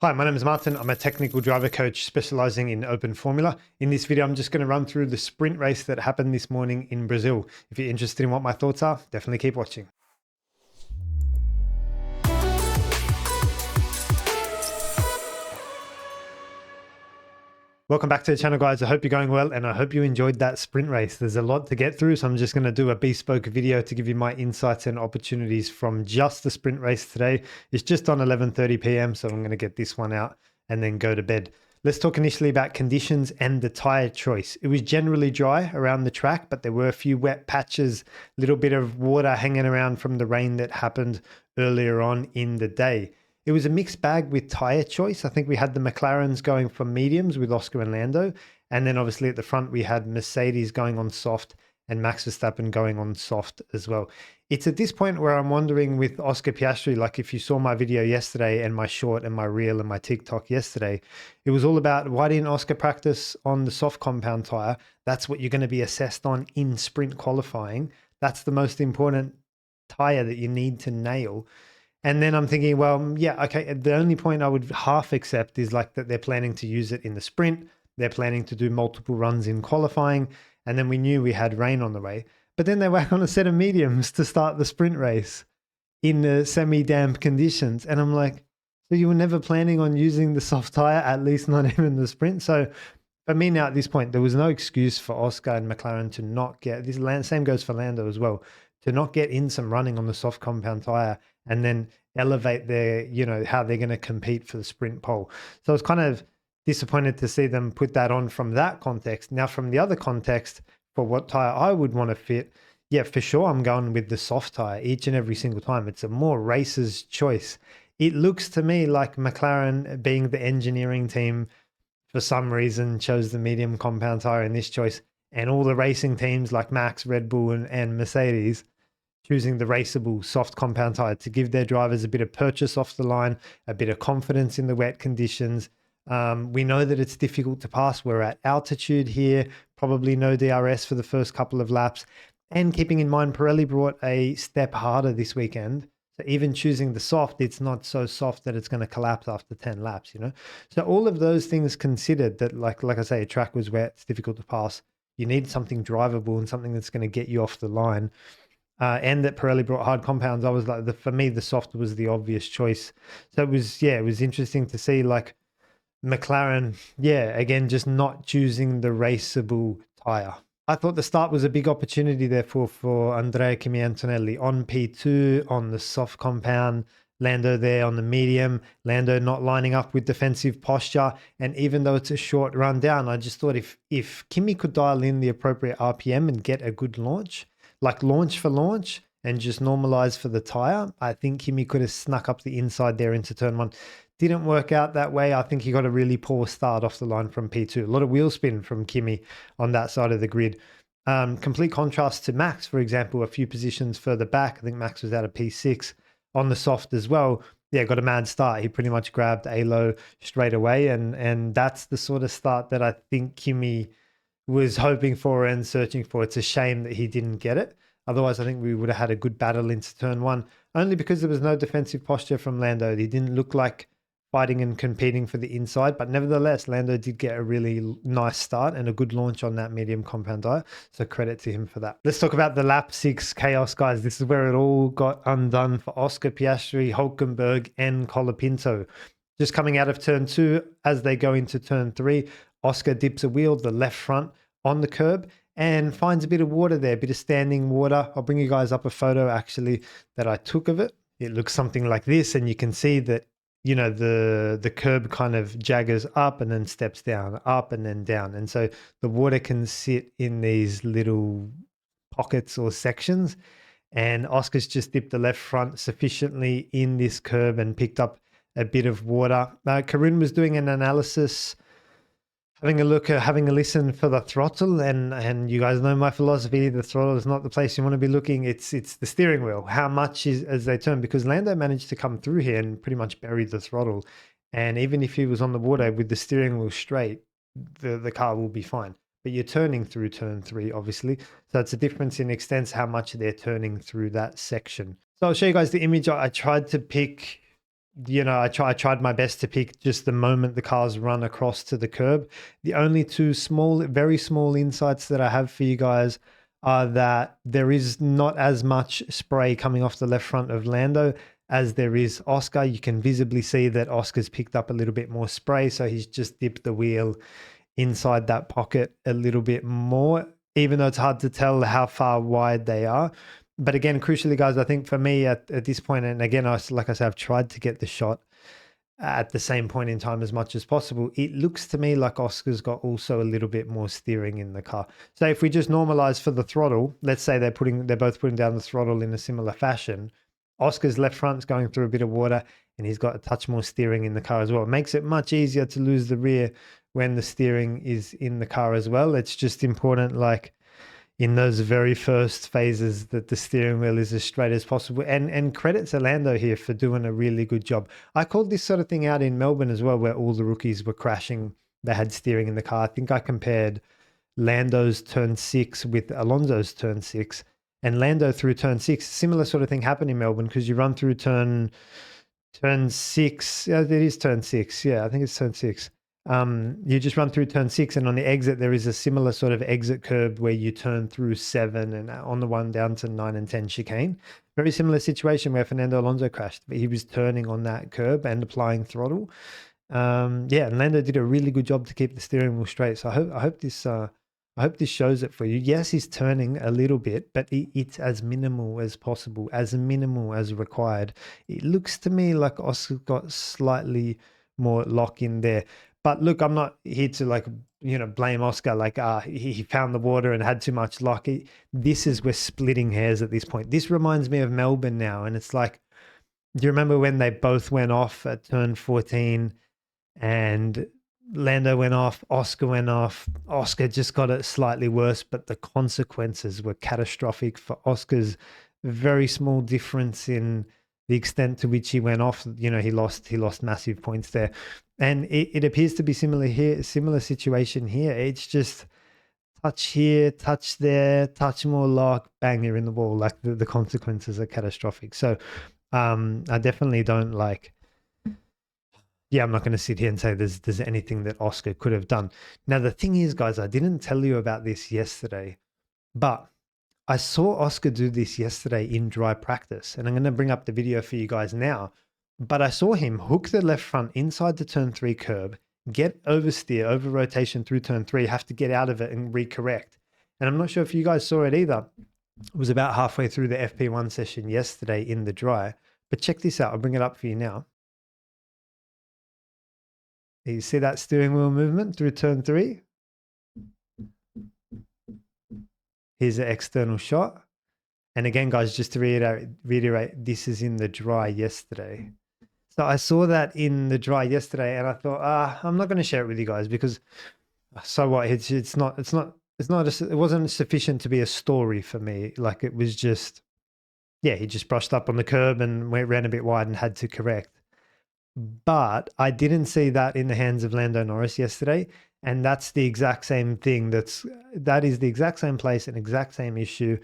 Hi, my name is Martin. I'm a technical driver coach specializing in open formula. In this video, I'm just going to run through the sprint race that happened this morning in Brazil. If you're interested in what my thoughts are, definitely keep watching. Welcome back to the channel, guys. I hope you're going well and I hope you enjoyed that sprint race. There's a lot to get through, so I'm just going to do a bespoke video to give you my insights and opportunities from just the sprint race today. It's just on 11:30 p.m, so I'm going to get this one out and then go to bed. Let's talk initially about conditions and the tire choice. It was generally dry around the track, but there were a few wet patches, a little bit of water hanging around from the rain that happened earlier on in the day. It was a mixed bag with tyre choice. I think we had the McLarens going for mediums with Oscar and Lando. And then obviously at the front, we had Mercedes going on soft and Max Verstappen going on soft as well. It's at this point where I'm wondering with Oscar Piastri, like if you saw my video yesterday and my short and my reel and my TikTok yesterday, it was all about why didn't Oscar practice on the soft compound tyre? That's what you're going to be assessed on in sprint qualifying. That's the most important tyre that you need to nail. And then I'm thinking, well, yeah, okay. The only point I would half accept is like that they're planning to use it in the sprint. They're planning to do multiple runs in qualifying. And then we knew we had rain on the way. But then they whack on a set of mediums to start the sprint race in the semi-damp conditions. And I'm like, so you were never planning on using the soft tire, at least not even the sprint. So for me now at this point, there was no excuse for Oscar and McLaren to not get this. Same goes for Lando as well, to not get in some running on the soft compound tire and then elevate their, how they're going to compete for the sprint pole. So I was kind of disappointed to see them put that on from that context. Now, from the other context, for what tire I would want to fit, yeah, for sure, I'm going with the soft tire each and every single time. It's a more racer's choice. It looks to me like McLaren, being the engineering team, for some reason chose the medium compound tire in this choice, and all the racing teams like Max, Red Bull, and Mercedes choosing the raceable soft compound tire to give their drivers a bit of purchase off the line, a bit of confidence in the wet conditions. We know that it's difficult to pass. We're at altitude here, probably no DRS for the first couple of laps. And keeping in mind, Pirelli brought a step harder this weekend. So even choosing the soft, it's not so soft that it's going to collapse after 10 laps, So all of those things considered, that like I say, a track was wet, it's difficult to pass. You need something drivable and something that's going to get you off the line. And that Pirelli brought hard compounds. I was like, for me, the soft was the obvious choice. So it was interesting to see like McLaren, again, just not choosing the raceable tire. I thought the start was a big opportunity therefore for Andrea Kimi Antonelli on P2 on the soft compound, Lando there on the medium, Lando not lining up with defensive posture. And even though it's a short run down, I just thought if Kimi could dial in the appropriate RPM and get a good launch, like launch for launch, and just normalize for the tire, I think Kimi could have snuck up the inside there into turn one. Didn't work out that way. I think he got a really poor start off the line from P2. A lot of wheel spin from Kimi on that side of the grid. Complete contrast to Max, for example, a few positions further back. I think Max was out of P6 on the soft as well. Yeah, got a mad start. He pretty much grabbed A-low straight away. And that's the sort of start that I think Kimi was hoping for and searching for. It's a shame that he didn't get it. Otherwise, I think we would have had a good battle into turn one, only because there was no defensive posture from Lando. He didn't look like fighting and competing for the inside, but nevertheless, Lando did get a really nice start and a good launch on that medium compound tire. So credit to him for that. Let's talk about the lap 6 chaos, guys. This is where it all got undone for Oscar Piastri, Hulkenberg, and Colapinto. Just coming out of turn 2, as they go into turn 3, Oscar dips a wheel, the left front, on the curb and finds a bit of water there, a bit of standing water. I'll bring you guys up a photo actually that I took of it. It looks something like this, and you can see that, the curb kind of jaggers up and then steps down, up and then down. And so the water can sit in these little pockets or sections. And Oscar's just dipped the left front sufficiently in this curb and picked up a bit of water. Karun was doing an analysis, having a look, having a listen for the throttle, and you guys know my philosophy. The throttle is not the place you want to be looking. It's the steering wheel. How much is as they turn, because Lando managed to come through here and pretty much bury the throttle. And even if he was on the water with the steering wheel straight, the car will be fine. But you're turning through turn 3, obviously. So it's a difference in extents how much they're turning through that section. So I'll show you guys the image. I tried to pick you know, I tried my best to pick just the moment the cars run across to the curb. The only two small, very small insights that I have for you guys are that there is not as much spray coming off the left front of Lando as there is Oscar. You can visibly see that Oscar's picked up a little bit more spray, so he's just dipped the wheel inside that pocket a little bit more, even though it's hard to tell how far wide they are. But again, crucially, guys, I think for me at this point, and again, like I said, I've tried to get the shot at the same point in time as much as possible. It looks to me like Oscar's got also a little bit more steering in the car. So if we just normalize for the throttle, let's say they're both putting down the throttle in a similar fashion. Oscar's left front's going through a bit of water and he's got a touch more steering in the car as well. It makes it much easier to lose the rear when the steering is in the car as well. It's just important, like in those very first phases, that the steering wheel is as straight as possible. And credit to Lando here for doing a really good job. I called this sort of thing out in Melbourne as well, where all the rookies were crashing. They had steering in the car. I think I compared Lando's turn 6 with Alonso's turn 6. And Lando through turn 6, similar sort of thing happened in Melbourne, because you run through turn 6. Yeah, it is turn 6. Yeah, I think it's turn 6. You just run through turn 6, and on the exit there is a similar sort of exit curb where you turn through 7 and on the one down to 9 and 10 chicane. Very similar situation where Fernando Alonso crashed, but he was turning on that curb and applying throttle. Yeah, and Lando did a really good job to keep the steering wheel straight. So I hope this shows it for you. Yes, he's turning a little bit, but it's as minimal as possible, as minimal as required. It looks to me like Oscar got slightly more lock in there. But look, I'm not here to, like, you know, blame Oscar, like he found the water and had too much luck. This is, we're splitting hairs at this point. This reminds me of Melbourne now, and it's like, do you remember when they both went off at turn 14 and Lando went off, Oscar went off. Oscar just got it slightly worse, but the consequences were catastrophic for Oscar's very small difference in the extent to which he went off. You know, he lost massive points there. And it appears to be similar here, similar situation here. It's just touch here, touch there, touch more lock, bang, you're in the wall. Like the consequences are catastrophic. So I definitely don't like, yeah, I'm not going to sit here and say there's anything that Oscar could have done. Now, the thing is, guys, I didn't tell you about this yesterday, but I saw Oscar do this yesterday in dry practice, and I'm going to bring up the video for you guys now. But I saw him hook the left front inside the turn 3 curb, get oversteer, over rotation through turn 3, have to get out of it and recorrect. And I'm not sure if you guys saw it either. It was about halfway through the FP1 session yesterday in the dry. But check this out. I'll bring it up for you now. You see that steering wheel movement through turn 3? Here's an external shot. And again, guys, just to reiterate, this is in the dry yesterday. So I saw that in the dry yesterday, and I thought, I'm not going to share it with you guys, because so what? It wasn't sufficient to be a story for me. Like, it was just, yeah, he just brushed up on the curb and ran a bit wide and had to correct. But I didn't see that in the hands of Lando Norris yesterday, and that's the exact same thing. That is the exact same place and exact same issue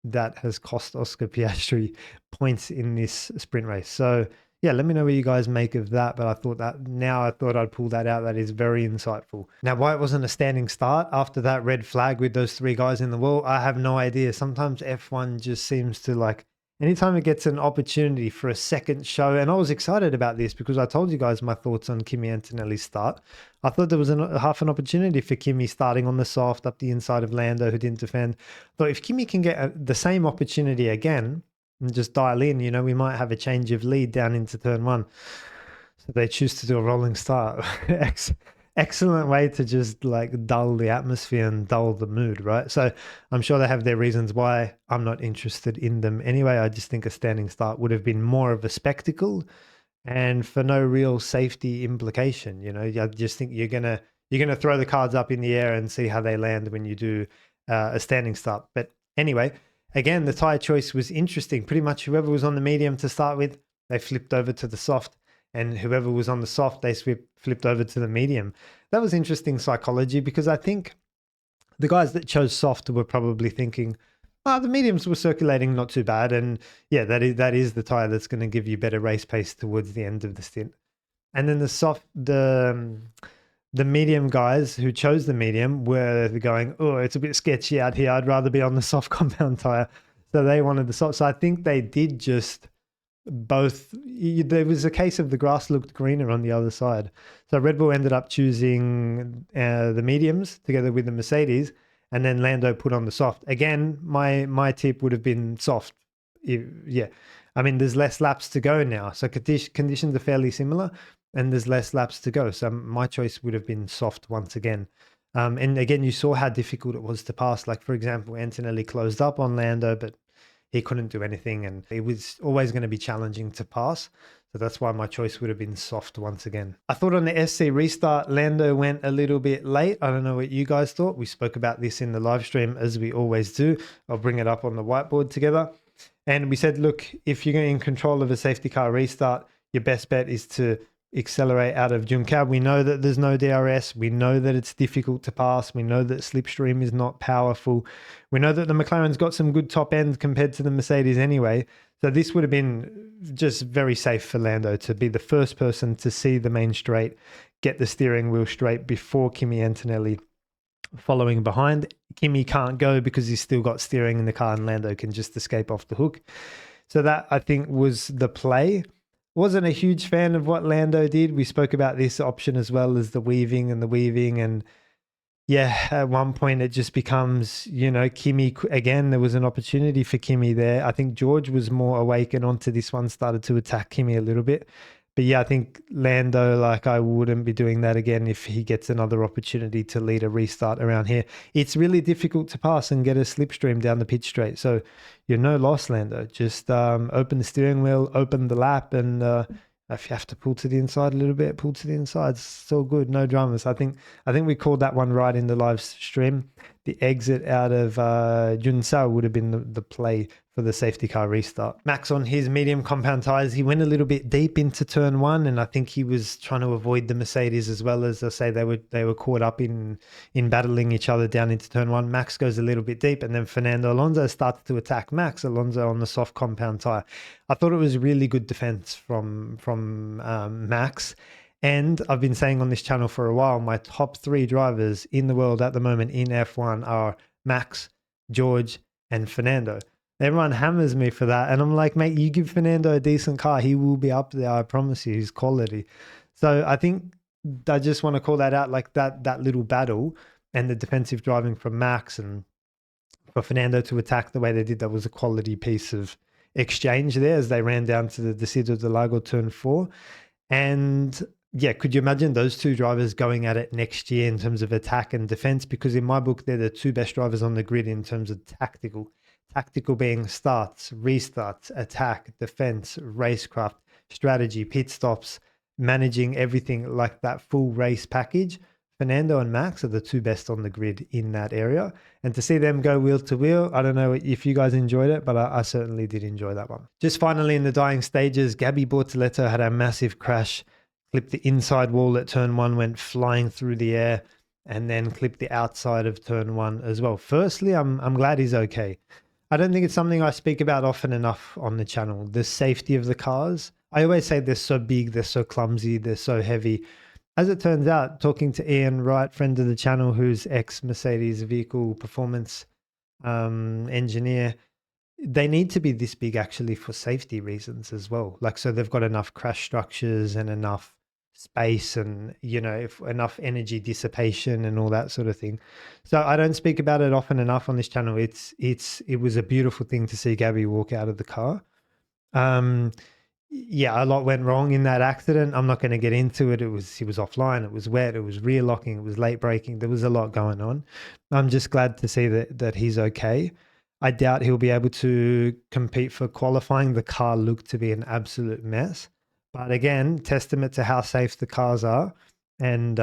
that has cost Oscar Piastri points in this sprint race. So yeah, let me know what you guys make of that. But I thought I'd pull that out. That is very insightful. Now, why it wasn't a standing start after that red flag with those 3 guys in the wall, I have no idea. Sometimes F1 just seems to, like, anytime it gets an opportunity for a second show, and I was excited about this because I told you guys my thoughts on Kimi Antonelli's start. I thought there was half an opportunity for Kimi starting on the soft up the inside of Lando, who didn't defend. But if Kimi can get the same opportunity again and just dial in, you know, we might have a change of lead down into turn 1. So they choose to do a rolling start. Excellent way to just, like, dull the atmosphere and dull the mood, right? So I'm sure they have their reasons why. I'm not interested in them anyway. I just think a standing start would have been more of a spectacle and for no real safety implication. You know, I just think you're gonna throw the cards up in the air and see how they land when you do a standing start. But anyway, again, the tire choice was interesting. Pretty much whoever was on the medium to start with, they flipped over to the soft. And whoever was on the soft, they flipped over to the medium. That was interesting psychology, because I think the guys that chose soft were probably thinking, The mediums were circulating not too bad, and yeah, that is the tire that's going to give you better race pace towards the end of the stint. And then the medium guys who chose the medium were going, oh, it's a bit sketchy out here. I'd rather be on the soft compound tire. So they wanted the soft. So I think they did just both. There was a case of the grass looked greener on the other side. So Red Bull ended up choosing the mediums together with the Mercedes, and then Lando put on the soft. Again, my tip would have been soft. Yeah. I mean, there's less laps to go now. So conditions are fairly similar, and there's less laps to go. So my choice would have been soft once again. And again, you saw how difficult it was to pass. Like, for example, Antonelli closed up on Lando, but he couldn't do anything, and it was always going to be challenging to pass. So that's why my choice would have been soft once again. I thought on the SC restart, Lando went a little bit late. I don't know what you guys thought. We spoke about this in the live stream, as we always do. I'll bring it up on the whiteboard together. And we said, look, if you're in control of a safety car restart, your best bet is to accelerate out of Juncker. We know that there's no DRS. We know that it's difficult to pass. We know that slipstream is not powerful. We know that the McLaren's got some good top end compared to the Mercedes anyway. So this would have been just very safe for Lando to be the first person to see the main straight, get the steering wheel straight before Kimi Antonelli following behind. Kimi can't go because he's still got steering in the car, and Lando can just escape off the hook. So that, I think, was the play. Wasn't a huge fan of what Lando did. We spoke about this option as well as the weaving. And yeah, at one point it just becomes, Kimi, again, there was an opportunity for Kimi there. I think George was more awake and onto this one, started to attack Kimi a little bit. But yeah, I think Lando, I wouldn't be doing that again if he gets another opportunity to lead a restart around here. It's really difficult to pass and get a slipstream down the pit straight. So you're no loss, Lando. Just open the steering wheel, open the lap, and if you have to pull to the inside a little bit, pull to the inside. It's all good, no dramas. I think we called that one right in the live stream. The exit out of Junsao would have been the play for the safety car restart. Max on his medium compound tires, he went a little bit deep into turn one, and I think he was trying to avoid the Mercedes as well. As I say, they were caught up in battling each other down into turn one. Max goes a little bit deep, and then Fernando Alonso started to attack Max. Alonso on the soft compound tire. I thought it was really good defense from Max. And I've been saying on this channel for a while, my top 3 drivers in the world at the moment in F1 are Max, George, and Fernando. Everyone hammers me for that. And I'm like, mate, you give Fernando a decent car, he will be up there. I promise you, his quality. So I think I just want to call that out, like that little battle and the defensive driving from Max, and for Fernando to attack the way they did, that was a quality piece of exchange there as they ran down to the Decido de Lago turn 4. And yeah, could you imagine those two drivers going at it next year in terms of attack and defense? Because in my book, they're the 2 best drivers on the grid in terms of tactical. Tactical being starts, restarts, attack, defense, racecraft, strategy, pit stops, managing everything, like that full race package. Fernando and Max are the 2 best on the grid in that area. And to see them go wheel to wheel, I don't know if you guys enjoyed it, but I certainly did enjoy that one. Just finally in the dying stages, Gabi Bortoleto had a massive crash, clipped the inside wall at turn 1, went flying through the air, and then clipped the outside of turn 1 as well. Firstly, I'm glad he's okay. I don't think it's something I speak about often enough on the channel, the safety of the cars. I always say they're so big, they're so clumsy, they're so heavy. As it turns out, talking to Ian Wright, friend of the channel, who's ex-Mercedes vehicle performance engineer, they need to be this big actually for safety reasons as well. So they've got enough crash structures and enough space and, enough energy dissipation and all that sort of thing. So I don't speak about it often enough on this channel. It was a beautiful thing to see Gabi walk out of the car. Yeah, a lot went wrong in that accident. I'm not going to get into it. He was offline. It was wet. It was rear locking. It was late braking. There was a lot going on. I'm just glad to see that he's okay. I doubt he'll be able to compete for qualifying. The car looked to be an absolute mess. But again, testament to how safe the cars are. And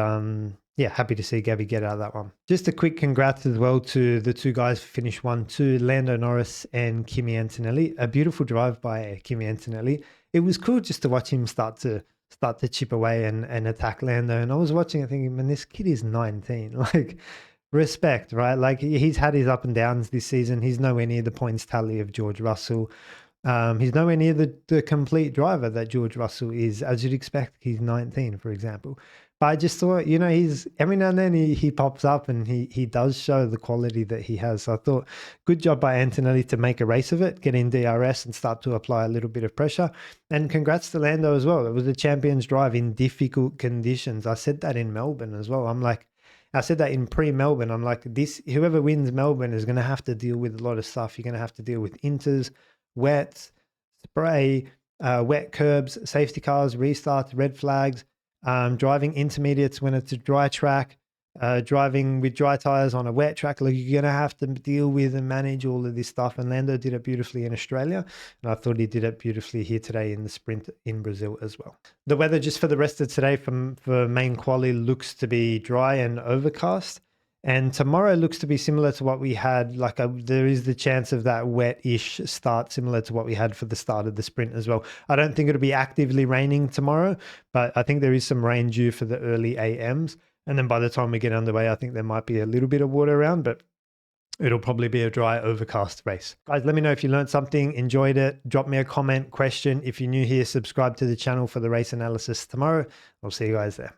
yeah, happy to see Gabi get out of that one. Just a quick congrats as well to the 2 guys who finished 1-2, Lando Norris and Kimi Antonelli. A beautiful drive by Kimi Antonelli. It was cool just to watch him start to chip away and attack Lando. And I was watching it thinking, man, this kid is 19. respect, right? Like he's had his up and downs this season. He's nowhere near the points tally of George Russell. He's nowhere near the complete driver that George Russell is, as you'd expect. He's 19, for example. But I just thought, you know, he's every now and then he pops up and he does show the quality that he has. So I thought, good job by Antonelli to make a race of it, get in DRS and start to apply a little bit of pressure. And congrats to Lando as well. It was a champion's drive in difficult conditions. I said that in Melbourne as well. I said that in pre-Melbourne. I'm like, whoever wins Melbourne is going to have to deal with a lot of stuff. You're going to have to deal with inters, wets, spray, wet curbs, safety cars, restarts, red flags, driving intermediates when it's a dry track, driving with dry tires on a wet track. Like, you're going to have to deal with and manage all of this stuff. And Lando did it beautifully in Australia. And I thought he did it beautifully here today in the sprint in Brazil as well. The weather just for the rest of today for main quali looks to be dry and overcast. And tomorrow looks to be similar to what we had. Like there is the chance of that wet-ish start, similar to what we had for the start of the sprint as well. I don't think it'll be actively raining tomorrow, but I think there is some rain due for the early AMs. And then by the time we get underway, I think there might be a little bit of water around, but it'll probably be a dry, overcast race. Guys, let me know if you learned something, enjoyed it. Drop me a comment, question. If you're new here, subscribe to the channel for the race analysis tomorrow. I'll see you guys there.